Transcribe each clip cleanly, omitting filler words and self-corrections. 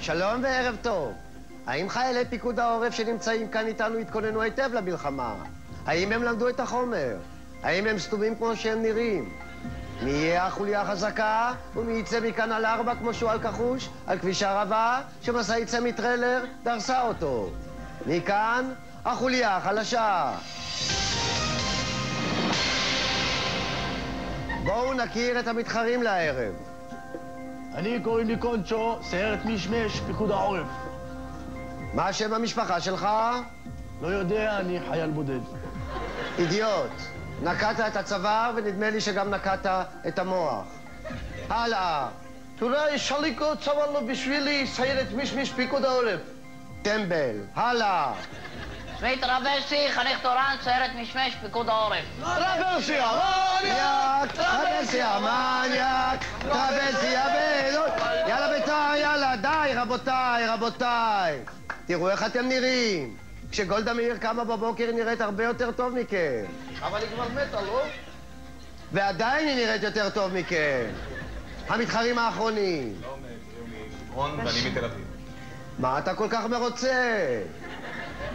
שלום וערב טוב. האם חיילי פיקוד העורף שנמצאים כאן איתנו התכוננו היטב למלחמה? האם הם למדו את החומר? האם הם סתומים כמו שהם נראים? מי יהיה החוליה החזקה ומי יצא מכאן על 4 כמו שועל כחוש על כביש הערבה שמשאית סמי טריילר דרסה אותו? מכאן החוליה החלשה. בואו נכיר את המתחרים לערב. אני קוראים לי קונצ'ו, סיירת משמש, פיקוד העורף. מה שם המשפחה שלך? לא יודע, אני חייל בודד. אידיוט. נקעת את הצוואר ונדמה לי שגם נקעת את המוח. הלאה. תראה, שליקו צבא לו בשבילי סיירת משמש פיקוד העורף. טמבל. הלאה. שמי טרבלסי, חניך תורן, סיירת משמש פיקוד העורף. טרבלסי המניאק! טרבלסי המניאק! טרבלסי הבנות! יאללה בית"ר, יאללה, די, רבותיי. תראו איך אתם נראים. כשגולדה מאיר קמה בבוקר היא נראית הרבה יותר טוב מכם. אבל היא כבר מתה, לא? ועדיין היא נראית יותר טוב מכם. המתחרים האחרונים. לא, מחברון ואני מתל אביב. מה אתה כל כך מרוצה?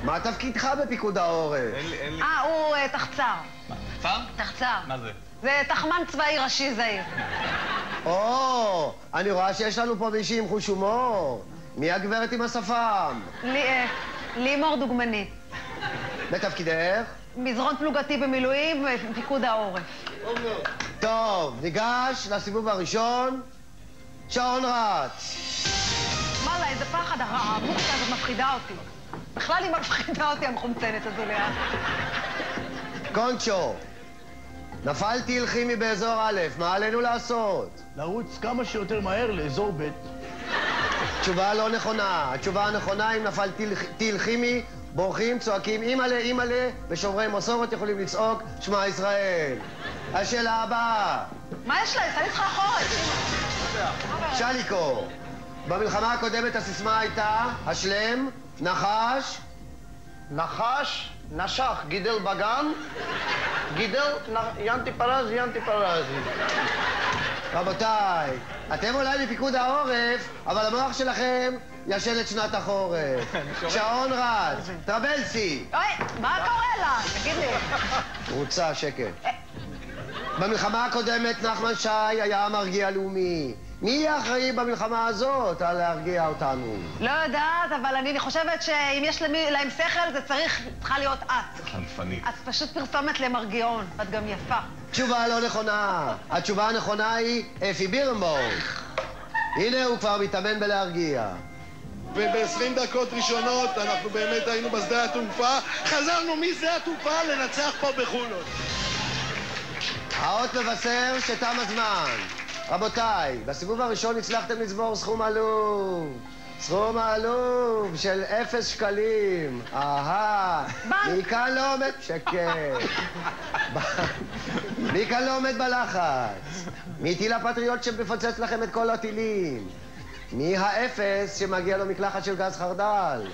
מה תפקידך בפיקוד העורף? אין לי... הוא תחצר. מה, תחצר? תחצר. מה זה? זה תחמן צבאי ראשי זעיר. אני רואה שיש לנו פה מישהי עם חוש הומור. מי הגברת עם השפם? לימור דוגמנית. בתפקידך? מזרון פלוגתי במילואים בפיקוד העורף. טוב, ניגש לסיבוב הראשון. שעון רץ. וואלה, איזה פחד, המוקצה הזאת מפחידה אותי. בכלל היא מפחידה אותי, המחומצנת הזו לאט. קונצ'ו, נפל טיל כימי באזור א', מה עלינו לעשות? לרוץ כמה שיותר מהר לאזור ב'. תשובה לא נכונה. התשובה הנכונה, אם נפל טיל כימי, בורחים, צועקים אימא'לה, ושומרי מסורת יכולים לצעוק שמע ישראל. השאלה הבאה. מה יש לה? עשה לי סחרחורת. שליקו, במלחמה הקודמת הסיסמה הייתה השלם, נחש. נחש, נשך, גידל בגן, גידל ינטי פרז. רבותיי, אתם אולי מפיקוד העורף, אבל המוח שלכם ישן את שנת החורף. שעון רץ. טרבלסי. אוי, מה קורה לה? תגיד לי. רוצה, שקט. במלחמה הקודמת נחמן שי היה המרגיע הלאומי. מי יהיה אחראי במלחמה הזאת על להרגיע אותנו? לא יודעת, אבל אני חושבת שאם יש להם שכל, זה צריכה להיות את. חנפנית. את פשוט פרסומת למרגיעון, את גם יפה. תשובה לא נכונה. התשובה הנכונה היא אפי בירנבוים. הנה הוא כבר מתאמן בלהרגיע. וב-20 דקות ראשונות אנחנו באמת היינו בשדה התעופה, חזרנו משדה התעופה לנצח פה בחולות. האות מבשר שתם הזמן. רבותיי, בסיבוב הראשון הצלחתם לצבור סכום עלוב. סכום עלוב של 0 שקלים. מי כאן לא עומד... שקט. מי כאן לא עומד בלחץ? מי טיל הפטריוט שמפוצץ לכם את כל הטילים? מי האפס שמגיע לו מקלחת של גז חרדל?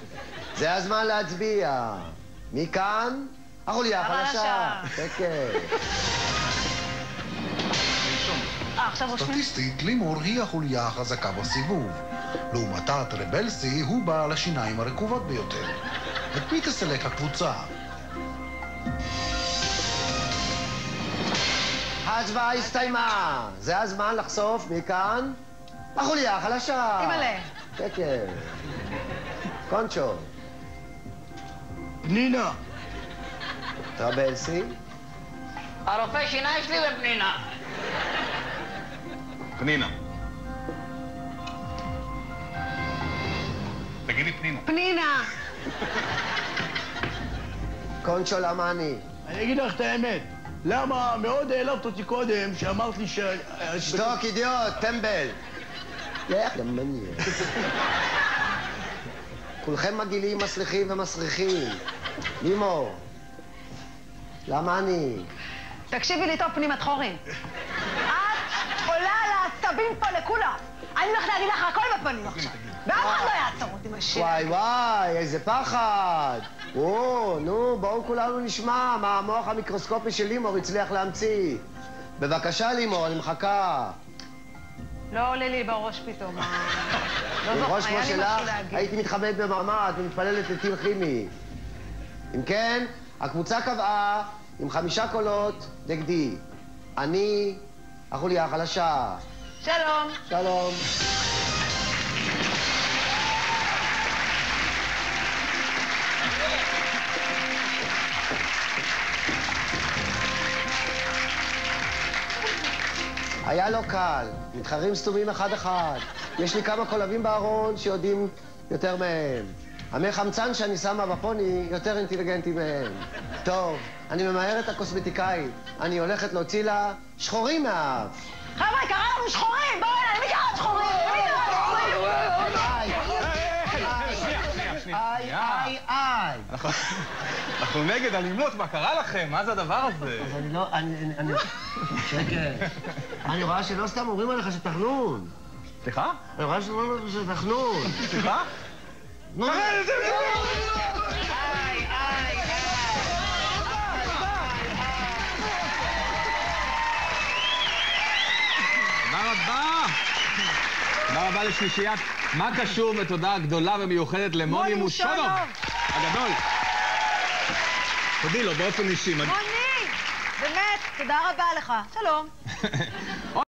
זה הזמן להצביע. מי כאן? החוליה החלשה. שקט. סטטיסטית, לימור היא החוליה החזקה בסיבוב. לעומתה, טרבלסי הוא בעל השיניים הרקובות ביותר. את מי תסלק הקבוצה? ההצבעה הסתיימה. זה הזמן לחשוף מכאן החוליה החלשה. אימא'לה. שקט. קונצ'ו. פנינה. טרבלסי. הרופא שיניים שלי בפנינה. פנינה. תגידי פנינה. פנינה. קונצ'ו, למה אני? אני אגיד לך את האמת. למה מאוד העלבת אותי קודם שאמרת לי שתוק, אידיוט, טמבל. לך, דמניאק. כולכם מגעילים, מסליחים ומסריחים. לימור. למה אני? תקשיבי לי טוב, פנימה תחורים. את עולה על העצבים פה לכולה. אני הולכת להגיד לך הכל בפנים עכשיו. ואף אחד לא יעצור אותי משאיר. וואי, איזה פחד. נו, בואו כולנו נשמע מה המוח המיקרוסקופי של לימור הצליח להמציא. בבקשה, לימור, אני מחכה. לא עולה לי בראש פתאום. לא עם ראש זוכר, היה כמו לי משהו שלך, להגיד. הייתי מתחבאת בממ"ד ומתפללת לטיל כימי. אם כן, הקבוצה קבעה עם 5 קולות נגדי. אני החוליה החלשה. שלום. שלום. היה לא קל, מתחרים סתומים אחד-אחד. יש לי כמה קולבים בארון שיודעים יותר מהם. המי חמצן שאני שמה בפוני יותר אינטליגנטי מהם. טוב, אני ממהר את הקוסמטיקאית. אני הולכת להוציא לה שחורים מהאף. חבר'ה, קרא לנו שחורים! בואו הנה, למי קרא שחורים? למי קרא שחורים? איי. אנחנו נגד אלימות, מה קרה לכם? מה זה הדבר הזה? אז אני לא... שקט. אני רואה שלא סתם אומרים עליך שתחנון. סליחה? אני רואה שלא אומרים עליך שתחנון. סליחה? נו, תודה רבה לשלישיית מה קשור, ותודה גדולה ומיוחדת למוני מושונוב הגדול. תודי לו באופן אישי. מוני! באמת, תודה רבה לך. שלום.